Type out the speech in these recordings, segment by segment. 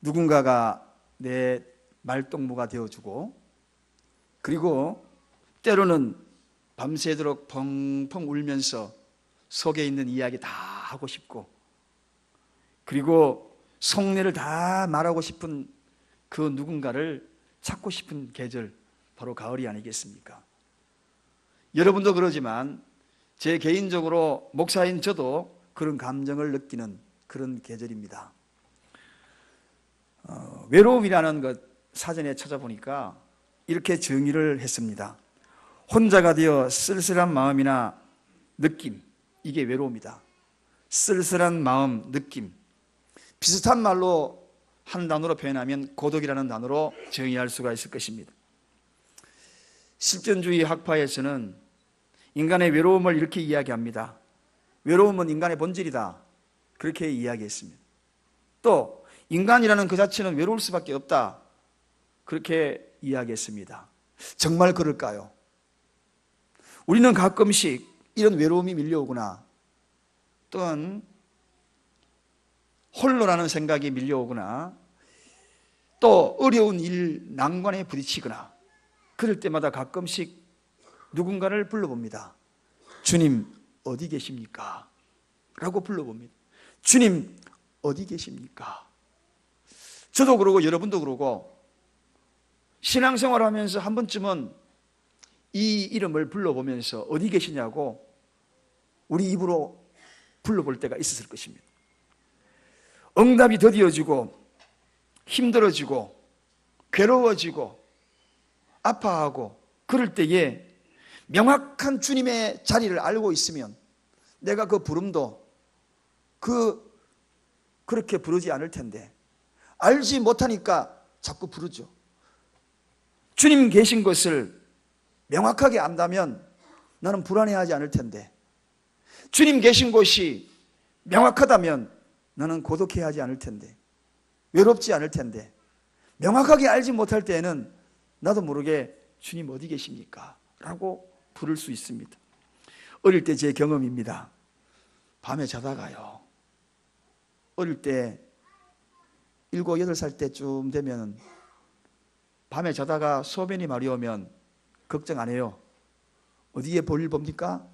누군가가 내 말동무가 되어주고, 그리고 때로는 밤새도록 펑펑 울면서 속에 있는 이야기 다 하고 싶고, 그리고 속내를 다 말하고 싶은 그 누군가를 찾고 싶은 계절, 바로 가을이 아니겠습니까? 여러분도 그러지만 제 개인적으로 목사인 저도 그런 감정을 느끼는 그런 계절입니다. 외로움이라는 것 사전에 찾아보니까 이렇게 정의를 했습니다. 혼자가 되어 쓸쓸한 마음이나 느낌, 이게 외로움이다. 쓸쓸한 마음, 느낌. 비슷한 말로 한 단어로 표현하면 고독이라는 단어로 정의할 수가 있을 것입니다. 실존주의 학파에서는 인간의 외로움을 이렇게 이야기합니다. 외로움은 인간의 본질이다, 그렇게 이야기했습니다. 또 인간이라는 그 자체는 외로울 수밖에 없다, 그렇게 이야기했습니다. 정말 그럴까요? 우리는 가끔씩 이런 외로움이 밀려오거나 또는 홀로라는 생각이 밀려오거나 또 어려운 일, 난관에 부딪히거나 그럴 때마다 가끔씩 누군가를 불러봅니다. 주님 어디 계십니까? 라고 불러봅니다. 주님 어디 계십니까? 저도 그러고 여러분도 그러고 신앙생활 하면서 한 번쯤은 이 이름을 불러보면서 어디 계시냐고 우리 입으로 불러볼 때가 있었을 것입니다. 응답이 더디어지고 힘들어지고 괴로워지고 아파하고 그럴 때에 명확한 주님의 자리를 알고 있으면 내가 그 부름도 그렇게 부르지 않을 텐데, 알지 못하니까 자꾸 부르죠. 주님 계신 것을 명확하게 안다면 나는 불안해하지 않을 텐데, 주님 계신 곳이 명확하다면 나는 고독해하지 않을 텐데, 외롭지 않을 텐데, 명확하게 알지 못할 때에는 나도 모르게 주님 어디 계십니까? 라고 부를 수 있습니다. 어릴 때 제 경험입니다. 밤에 자다가요, 어릴 때 7, 8살 때쯤 되면 밤에 자다가 소변이 마려우면 걱정 안 해요. 어디에 볼일 봅니까?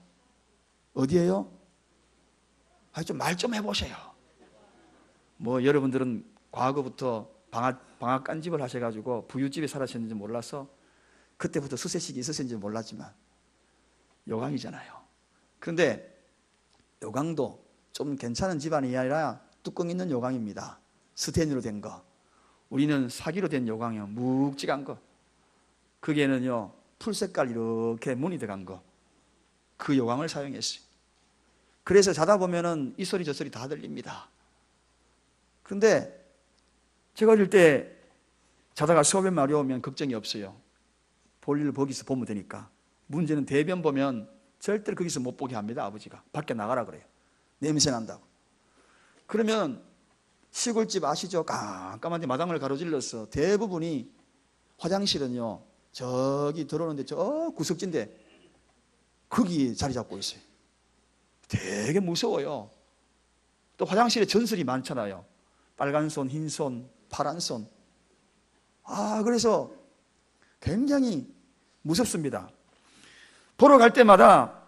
어디에요? 좀 말 좀 해보세요. 뭐 여러분들은 과거부터 방학 깐집을 하셔가지고 부유집에 살았었는지 몰라서 그때부터 수세식이 있었는지 몰랐지만 요강이잖아요. 그런데 요강도 좀 괜찮은 집안이 아니라 뚜껑 있는 요강입니다. 스테인으로 된 거. 우리는 사기로 된 요강이요, 묵직한 거. 거기에는요 풀색깔 이렇게 무늬 들어간 거, 그 요강을 사용했어요. 그래서 자다 보면은 이 소리 저 소리 다 들립니다. 그런데 제가 어릴 때 자다가 소변 마려우면 걱정이 없어요. 볼일 거기서 보면 되니까. 문제는 대변 보면 절대로 거기서 못 보게 합니다. 아버지가 밖에 나가라 그래요. 냄새 난다고. 그러면 시골집 아시죠? 깜깜한 데 마당을 가로질러서 대부분이 화장실은요 저기 들어오는데 저 구석진데 거기 자리 잡고 있어요. 되게 무서워요. 또 화장실에 전설이 많잖아요. 빨간 손, 흰 손, 파란 손. 그래서 굉장히 무섭습니다. 보러 갈 때마다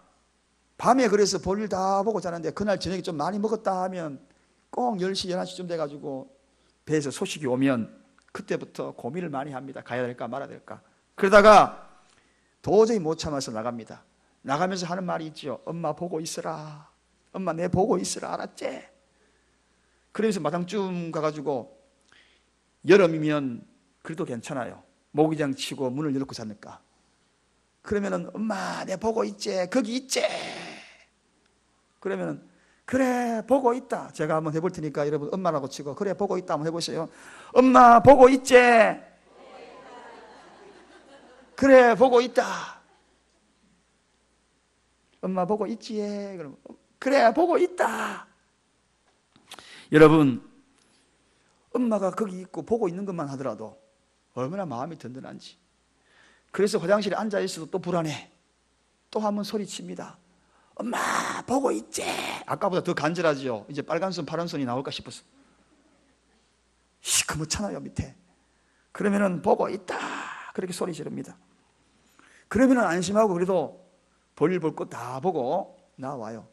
밤에 그래서 볼일 다 보고 자는데 그날 저녁에 좀 많이 먹었다 하면 꼭 10시, 11시쯤 돼가지고 배에서 소식이 오면 그때부터 고민을 많이 합니다. 가야 될까 말아야 될까. 그러다가 도저히 못 참아서 나갑니다. 나가면서 하는 말이 있죠. 엄마 보고 있으라. 엄마 내 보고 있으라. 알았지? 그러면서 마당쯤 가가지고 여름이면 그래도 괜찮아요. 모기장 치고 문을 열고 자니까. 그러면은 엄마 내 보고 있지? 거기 있지? 그러면은 그래 보고 있다. 제가 한번 해볼 테니까 여러분 엄마라고 치고 그래 보고 있다 한번 해보세요. 엄마 보고 있지? 그래 보고 있다. 엄마 보고 있지? 그럼 그래 보고 있다. 여러분 엄마가 거기 있고 보고 있는 것만 하더라도 얼마나 마음이 든든한지. 그래서 화장실에 앉아있어도 또 불안해. 또 한번 소리칩니다. 엄마 보고 있지? 아까보다 더 간절하지요. 이제 빨간 손 파란 손이 나올까 싶어서 시커멓잖아요 밑에. 그러면은 보고 있다 그렇게 소리 지릅니다. 그러면은 안심하고 그래도 볼일 볼 것 다 보고 나와요.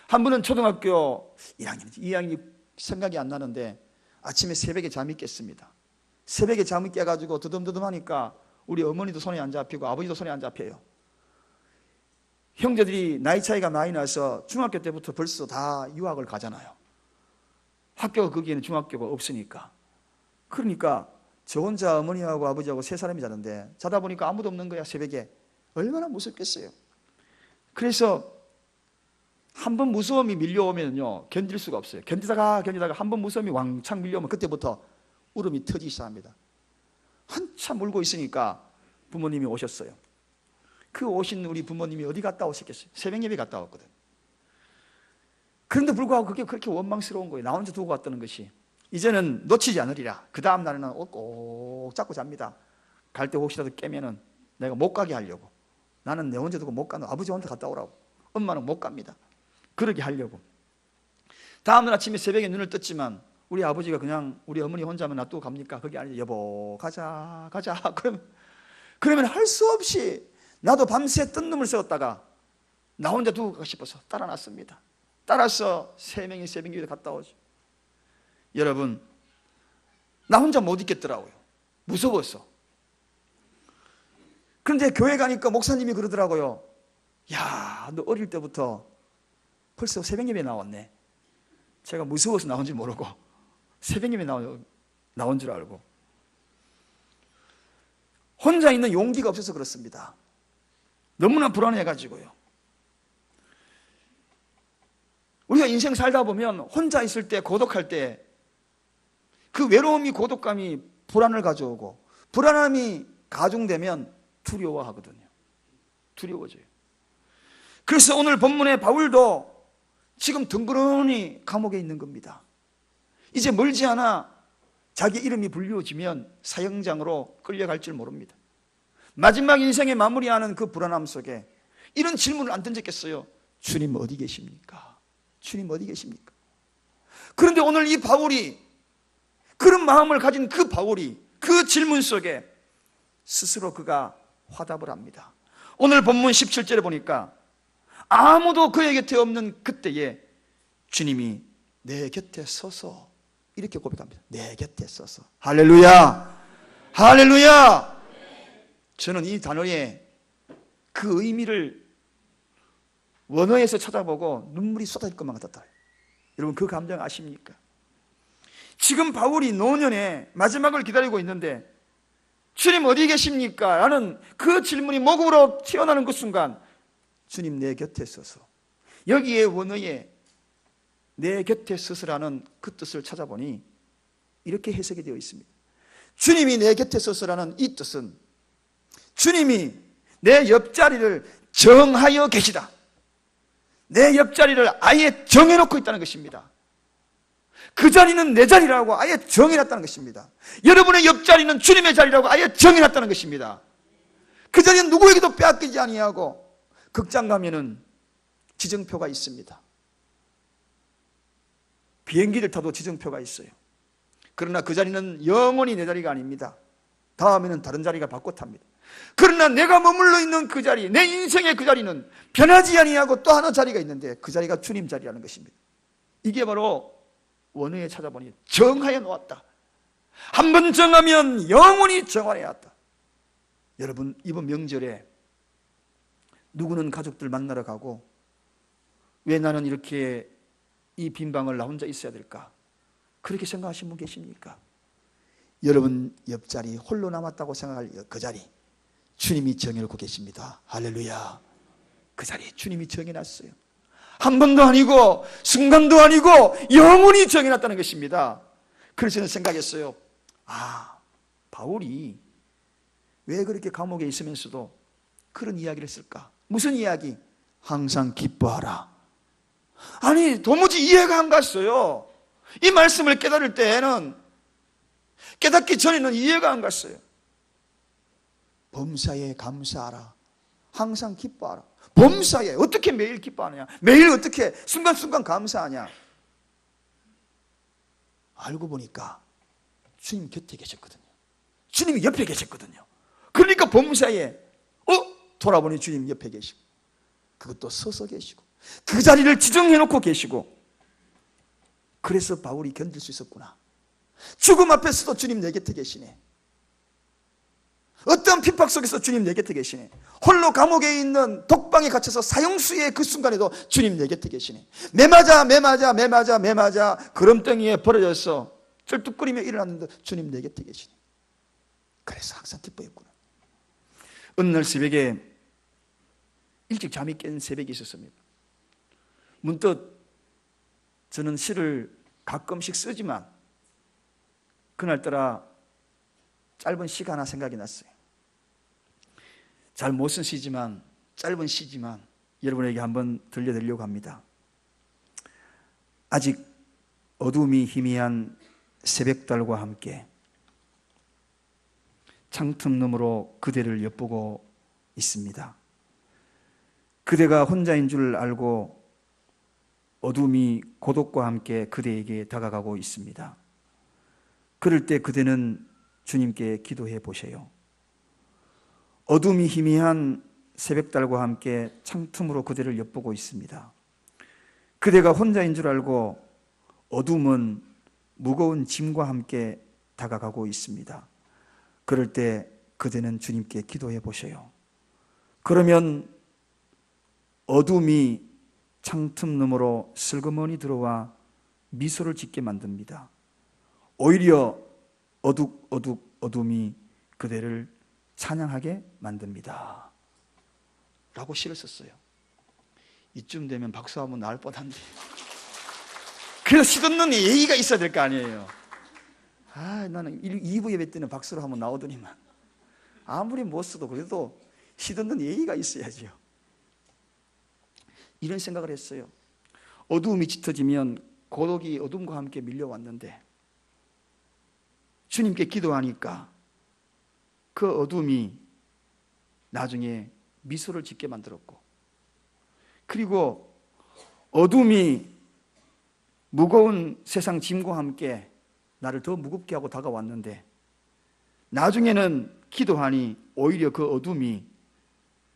한 분은 초등학교 1학년, 2학년 생각이 안 나는데 아침에 새벽에 잠이 깼습니다. 새벽에 잠이 깨가지고 드듬드듬 하니까 우리 어머니도 손에 안 잡히고 아버지도 손에 안 잡혀요. 형제들이 나이 차이가 많이 나서 중학교 때부터 벌써 다 유학을 가잖아요. 학교가 거기에는 중학교가 없으니까. 그러니까 저 혼자 어머니하고 아버지하고 세 사람이 자는데 자다 보니까 아무도 없는 거야. 새벽에. 얼마나 무섭겠어요. 그래서 한 번 무서움이 밀려오면요 견딜 수가 없어요. 견디다가 한 번 무서움이 왕창 밀려오면 그때부터 울음이 터지기 시작합니다. 한참 울고 있으니까 부모님이 오셨어요. 그 오신 우리 부모님이 어디 갔다 오셨겠어요? 새벽 예배 갔다 왔거든. 그런데 불구하고 그게 그렇게 원망스러운 거예요. 나 혼자 두고 갔다는 것이. 이제는 놓치지 않으리라. 그 다음 날에는 옷 꼭 잡고 잡니다. 갈 때 혹시라도 깨면은 내가 못 가게 하려고. 나는 내 혼자 두고 못 가는 아버지 혼자 갔다 오라고. 엄마는 못 갑니다. 그러게 하려고. 다음 날 아침에 새벽에 눈을 떴지만 우리 아버지가 그냥 우리 어머니 혼자만 놔두고 갑니까? 그게 아니죠. 여보 가자 그러면 할 수 없이 나도 밤새 뜬 놈을 세웠다가 나 혼자 두고 가고 싶어서 따라 났습니다. 따라서 3명이 새벽 예배 갔다 오죠. 여러분 나 혼자 못 있겠더라고요. 무서웠어. 그런데 교회 가니까 목사님이 그러더라고요. 야, 너 어릴 때부터 벌써 새벽 예배 나왔네. 제가 무서워서 나온 줄 모르고 새벽 예배 나온 줄 알고. 혼자 있는 용기가 없어서 그렇습니다. 너무나 불안해가지고요. 우리가 인생 살다 보면 혼자 있을 때 고독할 때 그 외로움이 고독감이 불안을 가져오고 불안함이 가중되면 두려워하거든요. 두려워져요. 그래서 오늘 본문의 바울도 지금 덩그러니 감옥에 있는 겁니다. 이제 멀지 않아 자기 이름이 불리워지면 사형장으로 끌려갈 줄 모릅니다. 마지막 인생의 마무리하는 그 불안함 속에 이런 질문을 안 던졌겠어요? 주님 어디 계십니까? 주님 어디 계십니까? 그런데 오늘 이 바울이 그런 마음을 가진 그 바울이 그 질문 속에 스스로 그가 화답을 합니다. 오늘 본문 17절에 보니까 아무도 그의 곁에 없는 그때에 주님이 내 곁에 서서 이렇게 고백합니다. 내 곁에 서서. 할렐루야! 할렐루야! 저는 이 단어의 그 의미를 원어에서 찾아보고 눈물이 쏟아질 것만 같았다. 여러분 그 감정 아십니까? 지금 바울이 노년에 마지막을 기다리고 있는데 주님 어디 계십니까? 라는 그 질문이 목으로 튀어나오는 그 순간 주님 내 곁에 서서. 여기에 원어에 내 곁에 서서라는 그 뜻을 찾아보니 이렇게 해석이 되어 있습니다. 주님이 내 곁에 서서라는 이 뜻은 주님이 내 옆자리를 정하여 계시다. 내 옆자리를 아예 정해놓고 있다는 것입니다. 그 자리는 내 자리라고 아예 정해놨다는 것입니다. 여러분의 옆자리는 주님의 자리라고 아예 정해놨다는 것입니다. 그 자리는 누구에게도 빼앗기지 아니하고 극장 가면은 지정표가 있습니다. 비행기를 타도 지정표가 있어요. 그러나 그 자리는 영원히 내 자리가 아닙니다. 다음에는 다른 자리가 바꿔 탑니다. 그러나 내가 머물러 있는 그 자리, 내 인생의 그 자리는 변하지 아니하고 또 하나 자리가 있는데 그 자리가 주님 자리라는 것입니다. 이게 바로 원어에 찾아보니 정하여 놓았다. 한 번 정하면 영원히 정하여야 한다. 여러분 이번 명절에 누구는 가족들 만나러 가고 왜 나는 이렇게 이 빈방을 나 혼자 있어야 될까? 그렇게 생각하시는 분 계십니까? 여러분 옆자리 홀로 남았다고 생각할 그 자리 주님이 정해놓고 계십니다. 할렐루야. 그 자리 주님이 정해놨어요. 한 번도 아니고 순간도 아니고 영원히 정해놨다는 것입니다. 그래서 저는 생각했어요. 아, 바울이 왜 그렇게 감옥에 있으면서도 그런 이야기를 쓸까? 무슨 이야기? 항상 기뻐하라. 아니 도무지 이해가 안 갔어요. 이 말씀을 깨달을 때에는 깨닫기 전에는 이해가 안 갔어요. 범사에 감사하라. 항상 기뻐하라. 범사에 어떻게 매일 기뻐하느냐? 매일 어떻게 순간순간 감사하냐? 알고 보니까 주님 곁에 계셨거든요. 주님이 옆에 계셨거든요. 그러니까 범사에 돌아보니 주님 옆에 계시고, 그것도 서서 계시고, 그 자리를 지정해놓고 계시고, 그래서 바울이 견딜 수 있었구나. 죽음 앞에서도 주님 내 곁에 계시네. 어떤 핍박 속에서 주님 내 곁에 계시네. 홀로 감옥에 있는 독방에 갇혀서 사형수의 그 순간에도 주님 내 곁에 계시네. 매맞아 그럼덩이에 벌어져서 쩔뚝거리며 일어났는데 주님 내 곁에 계시네. 그래서 항상 기뻐했구나. 어느 날 새벽에 일찍 잠이 깬 새벽이 있었습니다. 문득 저는 시를 가끔씩 쓰지만 그날따라 짧은 시가 하나 생각이 났어요. 잘 못 쓴 시지만, 짧은 시지만 여러분에게 한번 들려드리려고 합니다. 아직 어둠이 희미한 새벽달과 함께 창틈 너머로 그대를 엿보고 있습니다. 그대가 혼자인 줄 알고 어둠이 고독과 함께 그대에게 다가가고 있습니다. 그럴 때 그대는 주님께 기도해 보세요. 어둠이 희미한 새벽달과 함께 창틈으로 그대를 엿보고 있습니다. 그대가 혼자인 줄 알고 어둠은 무거운 짐과 함께 다가가고 있습니다. 그럴 때 그대는 주님께 기도해 보세요. 그러면 어둠이 창틈 너머로 슬그머니 들어와 미소를 짓게 만듭니다. 오히려 어둠이 그대를 찬양하게 만듭니다. 라고 시를 썼어요. 이쯤 되면 박수 한번 나올 뻔한데. 그래서 시 듣는 예의가 있어야 될 거 아니에요. 나는 2부 예배 때는 박수로 한번 나오더니만 아무리 못 써도 그래도 시 듣는 예의가 있어야죠. 이런 생각을 했어요. 어두움이 짙어지면 고독이 어둠과 함께 밀려왔는데 주님께 기도하니까 그 어둠이 나중에 미소를 짓게 만들었고, 그리고 어둠이 무거운 세상 짐과 함께 나를 더 무겁게 하고 다가왔는데 나중에는 기도하니 오히려 그 어둠이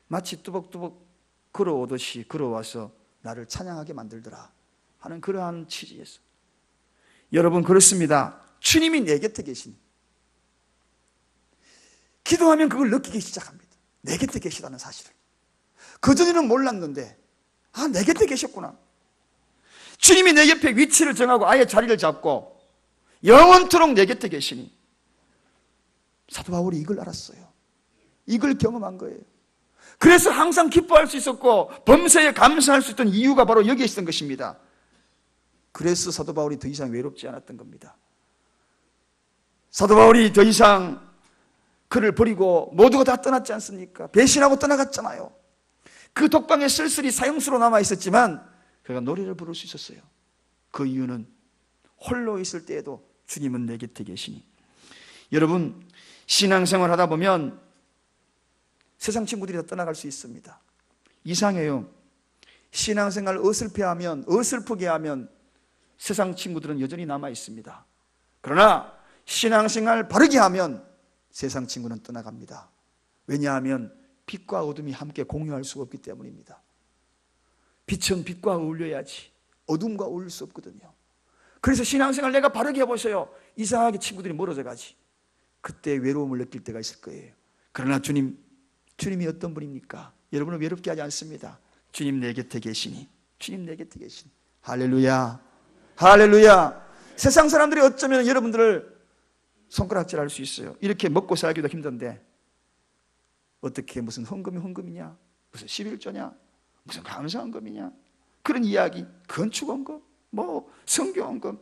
마치 뚜벅뚜벅 걸어오듯이 걸어와서 나를 찬양하게 만들더라 하는 그러한 취지에서, 여러분 그렇습니다. 주님이 내 곁에 계신, 기도하면 그걸 느끼기 시작합니다. 내 곁에 계시다는 사실을. 그전에는 몰랐는데 내 곁에 계셨구나. 주님이 내 옆에 위치를 정하고 아예 자리를 잡고 영원토록 내 곁에 계시니, 사도 바울이 이걸 알았어요. 이걸 경험한 거예요. 그래서 항상 기뻐할 수 있었고 범사에 감사할 수 있던 이유가 바로 여기에 있었던 것입니다. 그래서 사도 바울이 더 이상 외롭지 않았던 겁니다. 사도 바울이 더 이상 그를 버리고 모두가 다 떠났지 않습니까? 배신하고 떠나갔잖아요. 그 독방에 쓸쓸히 사형수로 남아있었지만 그가 노래를 부를 수 있었어요. 그 이유는 홀로 있을 때에도 주님은 내 곁에 계시니. 여러분, 신앙생활 하다 보면 세상 친구들이 다 떠나갈 수 있습니다. 이상해요. 신앙생활 어설프게 하면 세상 친구들은 여전히 남아 있습니다. 그러나 신앙생활 바르게 하면 세상 친구는 떠나갑니다. 왜냐하면 빛과 어둠이 함께 공유할 수가 없기 때문입니다. 빛은 빛과 어울려야지 어둠과 어울릴 수 없거든요. 그래서 신앙생활 내가 바르게 해보세요. 이상하게 친구들이 멀어져 가지. 그때 외로움을 느낄 때가 있을 거예요. 그러나 주님이 어떤 분입니까? 여러분을 외롭게 하지 않습니다. 주님 내 곁에 계시니, 주님 내 곁에 계시니. 할렐루야, 할렐루야. 세상 사람들이 어쩌면 여러분들을 손가락질할 수 있어요. 이렇게 먹고 살기도 힘든데 어떻게 무슨 헌금이냐, 무슨 11조냐, 무슨 감사헌금이냐, 그런 이야기, 건축헌금, 성경헌금,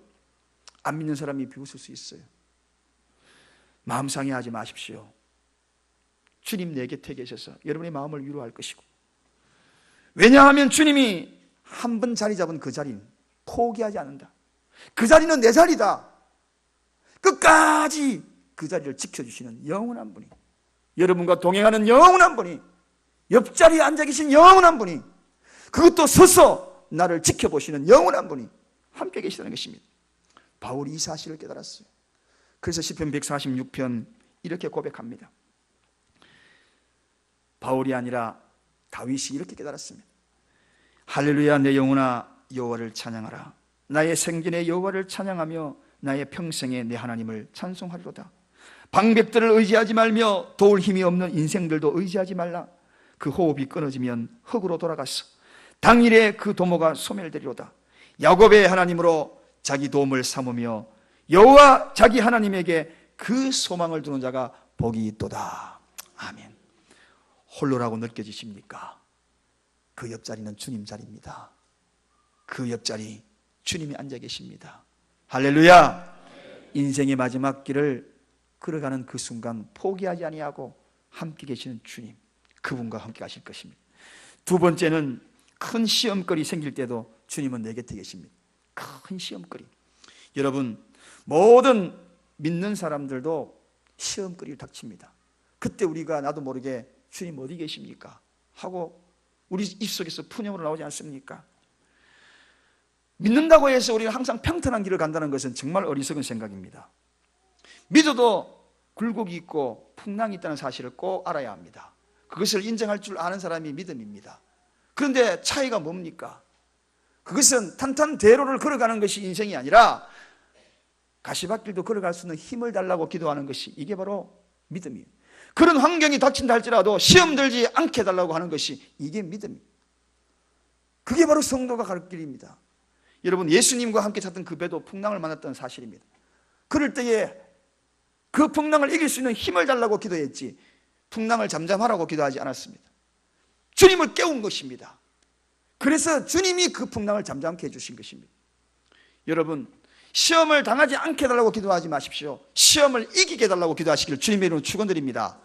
안 믿는 사람이 비웃을 수 있어요. 마음 상해하지 마십시오. 주님 내 곁에 계셔서 여러분의 마음을 위로할 것이고, 왜냐하면 주님이 한 번 자리 잡은 그 자리는 포기하지 않는다. 그 자리는 내 자리다. 끝까지 그 자리를 지켜주시는 영원한 분이, 여러분과 동행하는 영원한 분이, 옆자리에 앉아 계신 영원한 분이, 그것도 서서 나를 지켜보시는 영원한 분이 함께 계시다는 것입니다. 바울이 이 사실을 깨달았어요. 그래서 시편 146편 이렇게 고백합니다. 바울이 아니라 다윗이 이렇게 깨달았습니다. 할렐루야, 내 영혼아 여호와를 찬양하라. 나의 생전에 여호와를 찬양하며 나의 평생에 내 하나님을 찬송하리로다. 방백들을 의지하지 말며 도울 힘이 없는 인생들도 의지하지 말라. 그 호흡이 끊어지면 흙으로 돌아갔어. 당일에 그 도모가 소멸되리로다. 야곱의 하나님으로 자기 도움을 삼으며 여호와 자기 하나님에게 그 소망을 두는 자가 복이 있도다. 아멘. 홀로라고 느껴지십니까? 그 옆자리는 주님 자리입니다. 그 옆자리 주님이 앉아 계십니다. 할렐루야. 인생의 마지막 길을 걸어가는 그 순간 포기하지 아니하고 함께 계시는 주님, 그분과 함께 가실 것입니다. 두 번째는 큰 시험거리 생길 때도 주님은 내 곁에 계십니다. 큰 시험거리. 여러분, 모든 믿는 사람들도 시험거리를 닥칩니다. 그때 우리가 나도 모르게 주님 어디 계십니까? 하고 우리 입속에서 푸념으로 나오지 않습니까? 믿는다고 해서 우리가 항상 평탄한 길을 간다는 것은 정말 어리석은 생각입니다. 믿어도 굴곡이 있고 풍랑이 있다는 사실을 꼭 알아야 합니다. 그것을 인정할 줄 아는 사람이 믿음입니다. 그런데 차이가 뭡니까? 그것은 탄탄대로를 걸어가는 것이 인생이 아니라 가시밭길도 걸어갈 수 있는 힘을 달라고 기도하는 것이, 이게 바로 믿음이에요. 그런 환경이 닥친다 할지라도 시험 들지 않게 해달라고 하는 것이, 이게 믿음이에요. 그게 바로 성도가 갈 길입니다. 여러분, 예수님과 함께 탔던 그 배도 풍랑을 만났던 사실입니다. 그럴 때에 그 풍랑을 이길 수 있는 힘을 달라고 기도했지 풍랑을 잠잠하라고 기도하지 않았습니다. 주님을 깨운 것입니다. 그래서 주님이 그 풍랑을 잠잠케 해주신 것입니다. 여러분, 시험을 당하지 않게 해달라고 기도하지 마십시오. 시험을 이기게 해달라고 기도하시기를 주님의 이름으로 축원드립니다.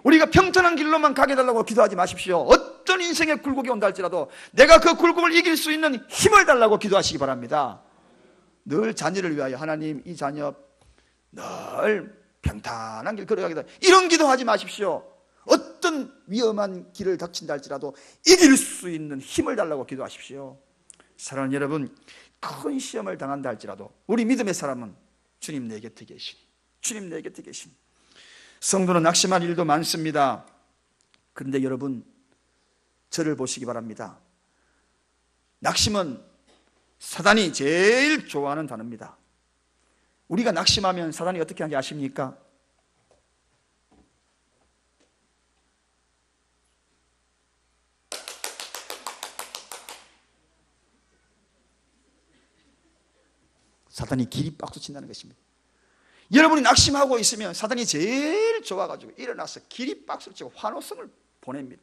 우리가 평탄한 길로만 가게 해달라고 기도하지 마십시오. 어떤 인생의 굴곡이 온다 할지라도 내가 그 굴곡을 이길 수 있는 힘을 달라고 기도하시기 바랍니다. 늘 자녀를 위하여 하나님, 이 자녀 늘 평탄한 길 걸어가게 해달라, 이런 기도하지 마십시오. 어떤 위험한 길을 닥친다 할지라도 이길 수 있는 힘을 달라고 기도하십시오. 사랑하는 여러분, 큰 시험을 당한다 할지라도 우리 믿음의 사람은 주님 내 곁에 계시니, 주님 내 곁에 계시니. 성도는 낙심할 일도 많습니다. 그런데 여러분, 저를 보시기 바랍니다. 낙심은 사단이 제일 좋아하는 단어입니다. 우리가 낙심하면 사단이 어떻게 하는지 아십니까? 사단이 기립박수 친다는 것입니다. 여러분이 낙심하고 있으면 사단이 제일 좋아가지고 일어나서 기립박수를 치고 환호성을 보냅니다.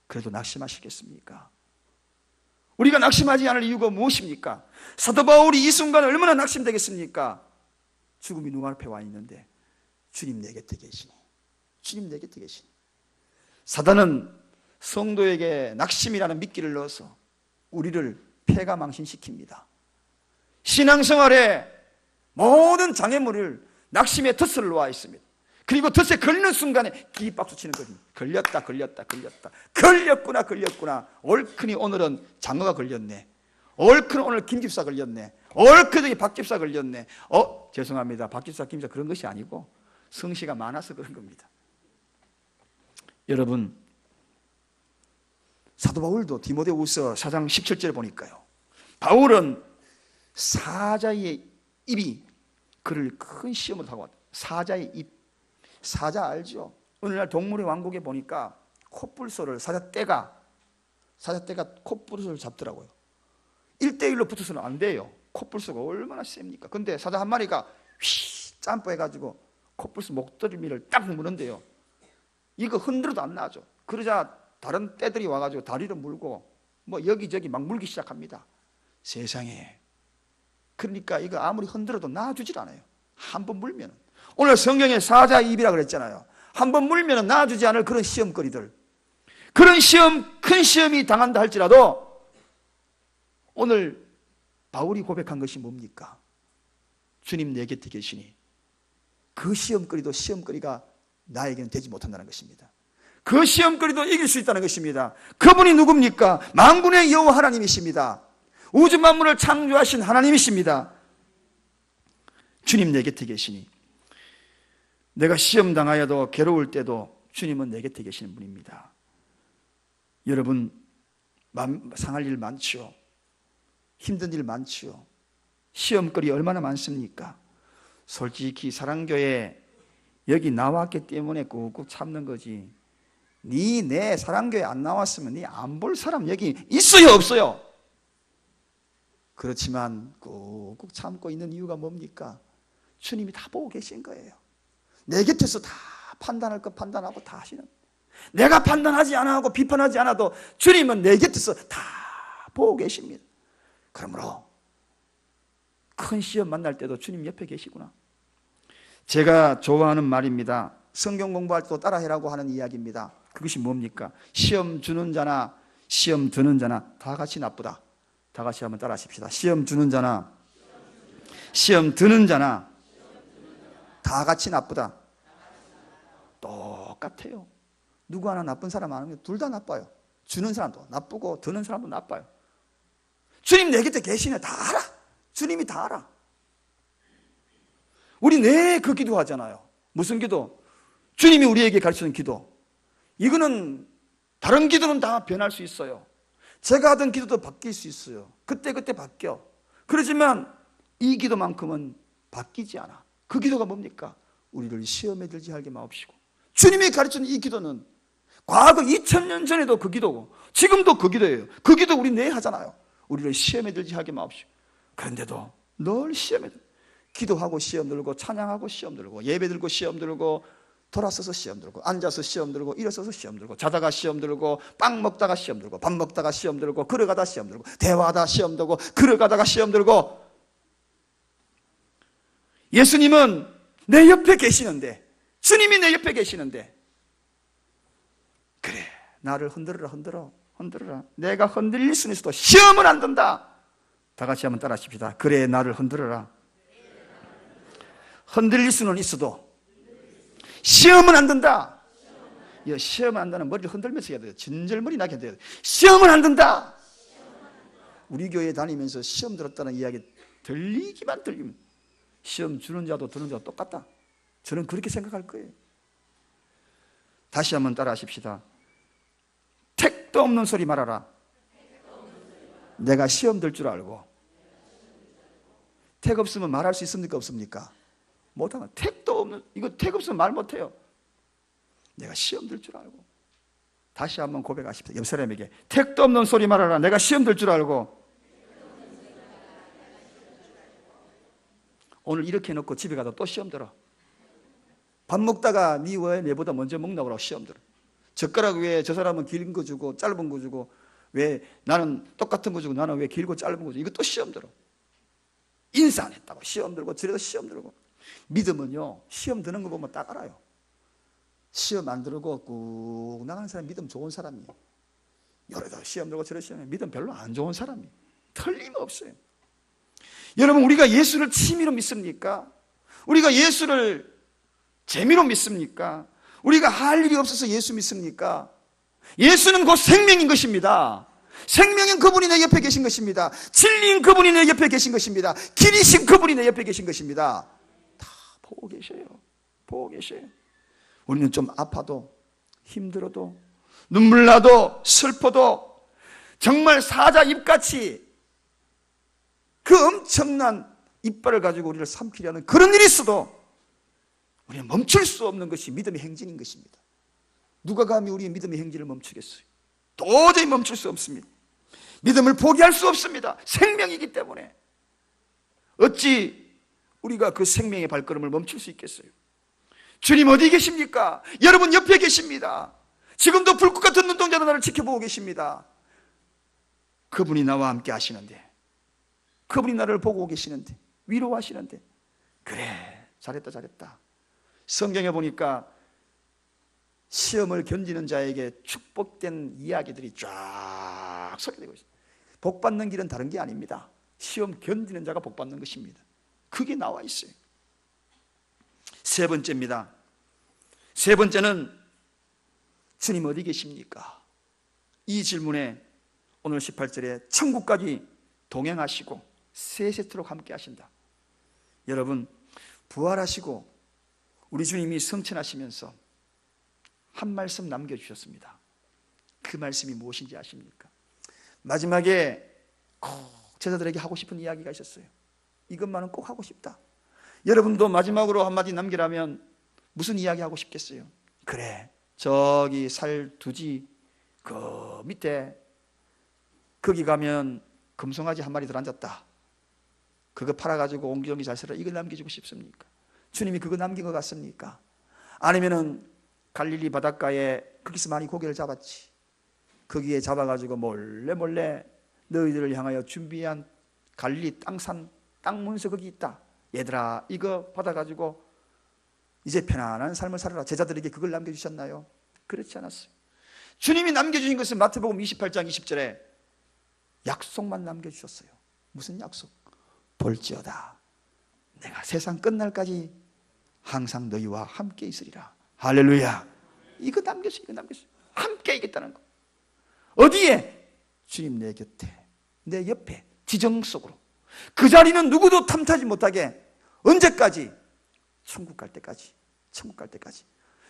그래도 낙심하시겠습니까? 우리가 낙심하지 않을 이유가 무엇입니까? 사도 바울이 이 순간 얼마나 낙심되겠습니까? 죽음이 눈앞에 와 있는데 주님 내 곁에 계시니, 주님 내 곁에 계시니. 사단은 성도에게 낙심이라는 미끼를 넣어서 우리를 패가망신시킵니다. 신앙생활에 모든 장애물을 낙심의 덫을 놓아 있습니다. 그리고 덫에 걸리는 순간에 기립박수 치는 겁니다. 걸렸다, 걸렸다, 걸렸다. 걸렸구나, 걸렸구나. 옳거니 오늘은 장어가 걸렸네. 옳거니 오늘 김집사 걸렸네. 옳거니 박집사 걸렸네. 죄송합니다. 박집사, 김집사 그런 것이 아니고 성씨가 많아서 그런 겁니다. 여러분, 사도 바울도 디모데후서 4장 17절에 보니까요, 바울은 사자의 입이 그를 큰 시험으로 타고 왔다. 사자의 입. 사자 알죠? 오늘날 동물의 왕국에 보니까 콧불소를 사자떼가 콧불소를 잡더라고요. 1대1로 붙어서는 안 돼요. 콧불소가 얼마나 셉니까? 근데 사자 한 마리가 휘 점프해가지고 콧불소 목덜미를 딱 무는데요, 이거 흔들어도 안 나죠. 그러자 다른 떼들이 와가지고 다리를 물고 뭐 여기저기 막 물기 시작합니다. 세상에. 그러니까 이거 아무리 흔들어도 놔주질 않아요. 한 번 물면. 오늘 성경에 사자의 입이라 그랬잖아요. 한 번 물면 놔주지 않을 그런 시험거리들, 그런 시험, 큰 시험이 당한다 할지라도 오늘 바울이 고백한 것이 뭡니까? 주님 내 곁에 계시니 그 시험거리도 시험거리가 나에게는 되지 못한다는 것입니다. 그 시험거리도 이길 수 있다는 것입니다. 그분이 누굽니까? 만군의 여호와 하나님이십니다. 우주 만물을 창조하신 하나님이십니다. 주님 내 곁에 계시니 내가 시험 당하여도 괴로울 때도 주님은 내 곁에 계시는 분입니다. 여러분, 마음 상할 일 많지요. 힘든 일 많지요. 시험거리 얼마나 많습니까? 솔직히 사랑교회 여기 나왔기 때문에 꾹꾹 참는 거지. 내 사랑교회 안 나왔으면 네 안 볼 사람 여기 있어요, 없어요? 그렇지만 꾹꾹 참고 있는 이유가 뭡니까? 주님이 다 보고 계신 거예요. 내 곁에서 다 판단할 것 판단하고 다 하시는, 내가 판단하지 않아도 비판하지 않아도 주님은 내 곁에서 다 보고 계십니다. 그러므로 큰 시험 만날 때도 주님 옆에 계시구나. 제가 좋아하는 말입니다. 성경 공부할 때도 따라해라고 하는 이야기입니다. 그것이 뭡니까? 시험 주는 자나 시험 드는 자나 다 같이 나쁘다. 다 같이 한번 따라 하십시다. 시험 주는 자나 시험 드는 자나 다 같이 나쁘다. 똑같아요. 누구 하나 나쁜 사람 안 하면 둘 다 나빠요. 주는 사람도 나쁘고 드는 사람도 나빠요. 주님 내 곁에 계시네. 다 알아. 주님이 다 알아. 우리 내 그 기도 하잖아요. 무슨 기도? 주님이 우리에게 가르치는 기도. 이거는 다른 기도는 다 변할 수 있어요. 제가 하던 기도도 바뀔 수 있어요. 그때그때 바뀌어. 그렇지만 이 기도만큼은 바뀌지 않아. 그 기도가 뭡니까? 우리를 시험에 들지 하게 마옵시고. 주님이 가르치는 이 기도는 과거 2000년 전에도 그 기도고 지금도 그 기도예요. 그 기도 우리 내일 하잖아요. 우리를 시험에 들지 하게 마옵시고. 그런데도 늘 시험에 들고, 기도하고 시험 들고, 찬양하고 시험 들고, 예배 들고 시험 들고, 돌아서서 시험 들고, 앉아서 시험 들고, 일어서서 시험 들고, 자다가 시험 들고, 빵 먹다가 시험 들고, 밥 먹다가 시험 들고, 걸어가다 시험 들고, 대화하다 시험 들고, 걸어가다가 시험 들고. 예수님은 내 옆에 계시는데, 주님이 내 옆에 계시는데, 그래, 나를 흔들어라. 내가 흔들릴 수는 있어도 시험은 안 든다. 다 같이 한번 따라 하십시다. 그래, 나를 흔들어라. 흔들릴 수는 있어도 시험은 안 든다. 시험은 안 된다는 머리를 흔들면서 해야 돼요. 진절머리 나게 해야 돼요. 시험은 안 든다. 우리 교회 다니면서 시험 들었다는 이야기 들리기만 들리면 시험 주는 자도 드는 자도 똑같다. 저는 그렇게 생각할 거예요. 다시 한번 따라 하십시다. 택도 없는 소리 말아라. 내가 시험 들 줄 알고. 택 없으면 말할 수 있습니까? 없습니까? 못하면 택도 없는, 이거 택 없으면 말 못해요. 내가 시험 들 줄 알고. 다시 한번 고백하십시다. 옆 사람에게 택도 없는 소리 말아라. 내가 시험 들 줄 알고. 오늘 이렇게 해놓고 집에 가서 또 시험 들어. 밥 먹다가 네 왜 내보다 먼저 먹나 보라고 시험 들어. 젓가락 왜 저 사람은 긴 거 주고 짧은 거 주고 왜 나는 똑같은 거 주고 나는 왜 길고 짧은 거 주고. 이거 또 시험 들어. 인사 안 했다고 시험 들고 저래도 시험 들고. 믿음은요, 시험 드는 거 보면 딱 알아요. 시험 안 들고 꾹 나가는 사람 믿음 좋은 사람이에요. 여러도 시험 들고 저래 시험에 믿음 별로 안 좋은 사람이에요. 틀림없어요. 여러분, 우리가 예수를 취미로 믿습니까? 우리가 예수를 재미로 믿습니까? 우리가 할 일이 없어서 예수 믿습니까? 예수는 곧 생명인 것입니다. 생명인 그분이 내 옆에 계신 것입니다. 진리인 그분이 내 옆에 계신 것입니다. 길이신 그분이 내 옆에 계신 것입니다. 다 보고 계셔요. 보고 계셔요. 우리는 좀 아파도 힘들어도 눈물 나도 슬퍼도 정말 사자 입같이 그 엄청난 이빨을 가지고 우리를 삼키려는 그런 일이 있어도 우리는 멈출 수 없는 것이 믿음의 행진인 것입니다. 누가 감히 우리의 믿음의 행진을 멈추겠어요? 도저히 멈출 수 없습니다. 믿음을 포기할 수 없습니다. 생명이기 때문에. 어찌 우리가 그 생명의 발걸음을 멈출 수 있겠어요? 주님 어디 계십니까? 여러분 옆에 계십니다. 지금도 불꽃 같은 눈동자로 나를 지켜보고 계십니다. 그분이 나와 함께 하시는데, 그분이 나를 보고 계시는데, 위로하시는데, 그래, 잘했다. 성경에 보니까 시험을 견디는 자에게 축복된 이야기들이 쫙 소개되고 있습니다. 복 받는 길은 다른 게 아닙니다. 시험 견디는 자가 복 받는 것입니다. 그게 나와 있어요. 세 번째입니다. 세 번째는 주님 어디 계십니까? 이 질문에 오늘 18절에 천국까지 동행하시고 세세토록 함께 하신다. 여러분, 부활하시고 우리 주님이 성천하시면서 한 말씀 남겨주셨습니다. 그 말씀이 무엇인지 아십니까? 마지막에 꼭 제자들에게 하고 싶은 이야기가 있었어요. 이것만은 꼭 하고 싶다. 여러분도 마지막으로 한마디 남기라면 무슨 이야기 하고 싶겠어요? 그래, 저기 살두지 그 밑에 거기 가면 금송아지 한 마리 들어앉았다. 그거 팔아가지고 옹기종기 잘 살아. 이걸 남겨주고 싶습니까? 주님이 그거 남긴 것 같습니까? 아니면은 갈릴리 바닷가에 거기서 많이 고기를 잡았지. 거기에 잡아가지고 몰래 너희들을 향하여 준비한 갈릴리 땅산 땅 문서 거기 있다. 얘들아 이거 받아가지고 이제 편안한 삶을 살아라. 제자들에게 그걸 남겨주셨나요? 그렇지 않았어요. 주님이 남겨주신 것은 마태복음 28장 20절에 약속만 남겨주셨어요. 무슨 약속? 볼지어다 내가 세상 끝날까지 항상 너희와 함께 있으리라. 할렐루야. 이거 남겼어요. 함께 있겠다는 거. 어디에? 주님 내 곁에, 내 옆에, 지정 속으로. 그 자리는 누구도 탐타지 못하게. 언제까지? 천국 갈 때까지. 천국 갈 때까지.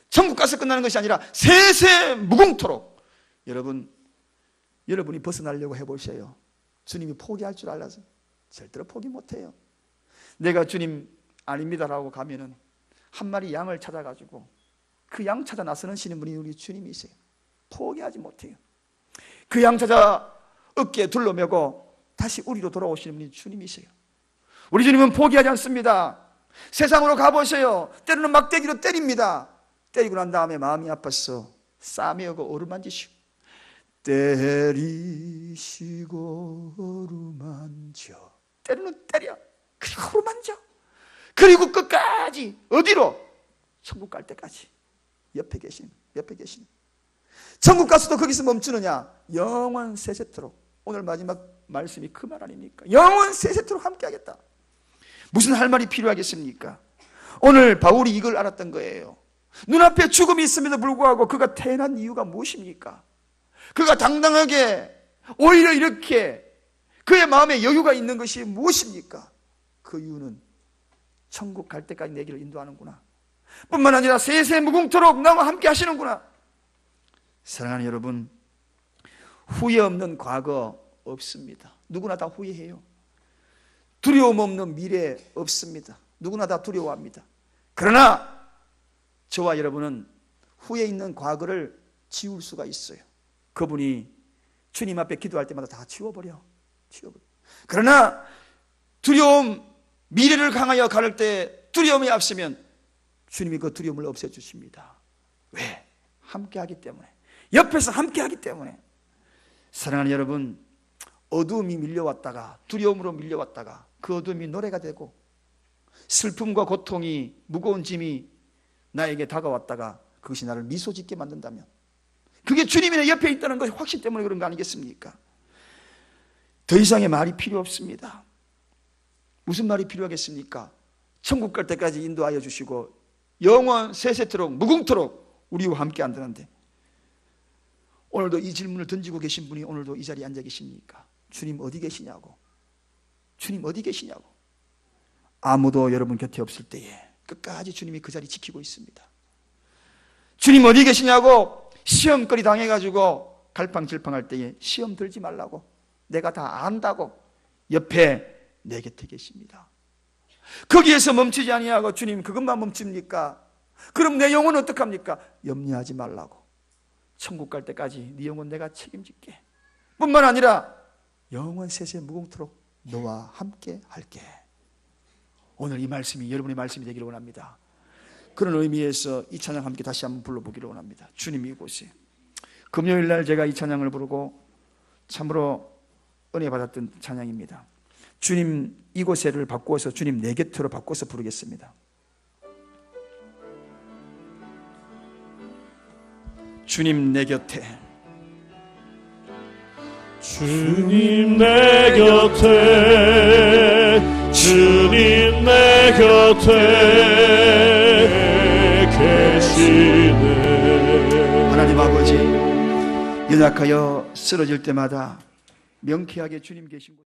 천국 가서 끝나는 것이 아니라 세세 무궁토록. 여러분이 벗어나려고 해보세요. 주님이 포기할 줄 알아서 절대로 포기 못해요. 내가 주님 아닙니다라고 가면은 한 마리 양을 찾아가지고 그 양 찾아 나서시는 분이 우리 주님이세요. 포기하지 못해요. 그 양 찾아 어깨에 둘러매고 다시 우리로 돌아오시는 분이 주님이세요. 우리 주님은 포기하지 않습니다. 세상으로 가보세요. 때로는 막대기로 때립니다. 때리고 난 다음에 마음이 아파서 싸매고 어루만지시고 때리시고 어루만져. 때로는 때려. 그리고 어루만져. 그리고 끝까지 어디로? 천국 갈 때까지. 옆에 계신. 천국 가서도 거기서 멈추느냐? 영원 세세토록. 오늘 마지막 말씀이 그 말 아닙니까? 영원 세세토록 함께 하겠다. 무슨 할 말이 필요하겠습니까? 오늘 바울이 이걸 알았던 거예요. 눈앞에 죽음이 있음에도 불구하고 그가 태어난 이유가 무엇입니까? 그가 당당하게 오히려 이렇게 그의 마음에 여유가 있는 것이 무엇입니까? 그 이유는 천국 갈 때까지 내 길을 인도하는구나. 뿐만 아니라 세세 무궁토록 나와 함께 하시는구나. 사랑하는 여러분, 후회 없는 과거 없습니다. 누구나 다 후회해요. 두려움 없는 미래 없습니다. 누구나 다 두려워합니다. 그러나 저와 여러분은 후회 있는 과거를 지울 수가 있어요. 그분이 주님 앞에 기도할 때마다 다 지워버려. 그러나 두려움, 미래를 향하여 갈 때 두려움이 앞서면 주님이 그 두려움을 없애주십니다. 왜? 함께하기 때문에. 옆에서 함께하기 때문에. 사랑하는 여러분, 어두움이 밀려왔다가, 두려움으로 밀려왔다가 그 어두움이 노래가 되고 슬픔과 고통이, 무거운 짐이 나에게 다가왔다가 그것이 나를 미소 짓게 만든다면, 그게 주님이 내 옆에 있다는 것이 확신 때문에 그런 거 아니겠습니까? 더 이상의 말이 필요 없습니다. 무슨 말이 필요하겠습니까? 천국 갈 때까지 인도하여 주시고 영원 세세토록 무궁토록 우리와 함께 한다는데, 오늘도 이 질문을 던지고 계신 분이 오늘도 이 자리에 앉아 계십니까? 주님 어디 계시냐고. 주님 어디 계시냐고. 아무도 여러분 곁에 없을 때에 끝까지 주님이 그 자리 지키고 있습니다. 주님 어디 계시냐고 시험거리 당해가지고 갈팡질팡할 때에 시험 들지 말라고, 내가 다 안다고 옆에 내 곁에 계십니다. 거기에서 멈추지 아니하고 주님 그것만 멈춥니까? 그럼 내 영혼은 어떡합니까? 염려하지 말라고. 천국 갈 때까지 네 영혼 내가 책임질게. 뿐만 아니라 영원 세세 무궁토록 너와 함께 할게. 오늘 이 말씀이 여러분의 말씀이 되기를 원합니다. 그런 의미에서 이 찬양 함께 다시 한번 불러보기를 원합니다. 주님 이곳에. 금요일날 제가 이 찬양을 부르고 참으로 은혜 받았던 찬양입니다. 주님 이곳에를 바꾸어서 주님 내 곁으로 바꿔서 부르겠습니다. 주님 내 곁에, 주님 내 곁에, 주님 내 곁에 계시네. 하나님 아버지, 연약하여 쓰러질 때마다 명쾌하게 주님 계신 곳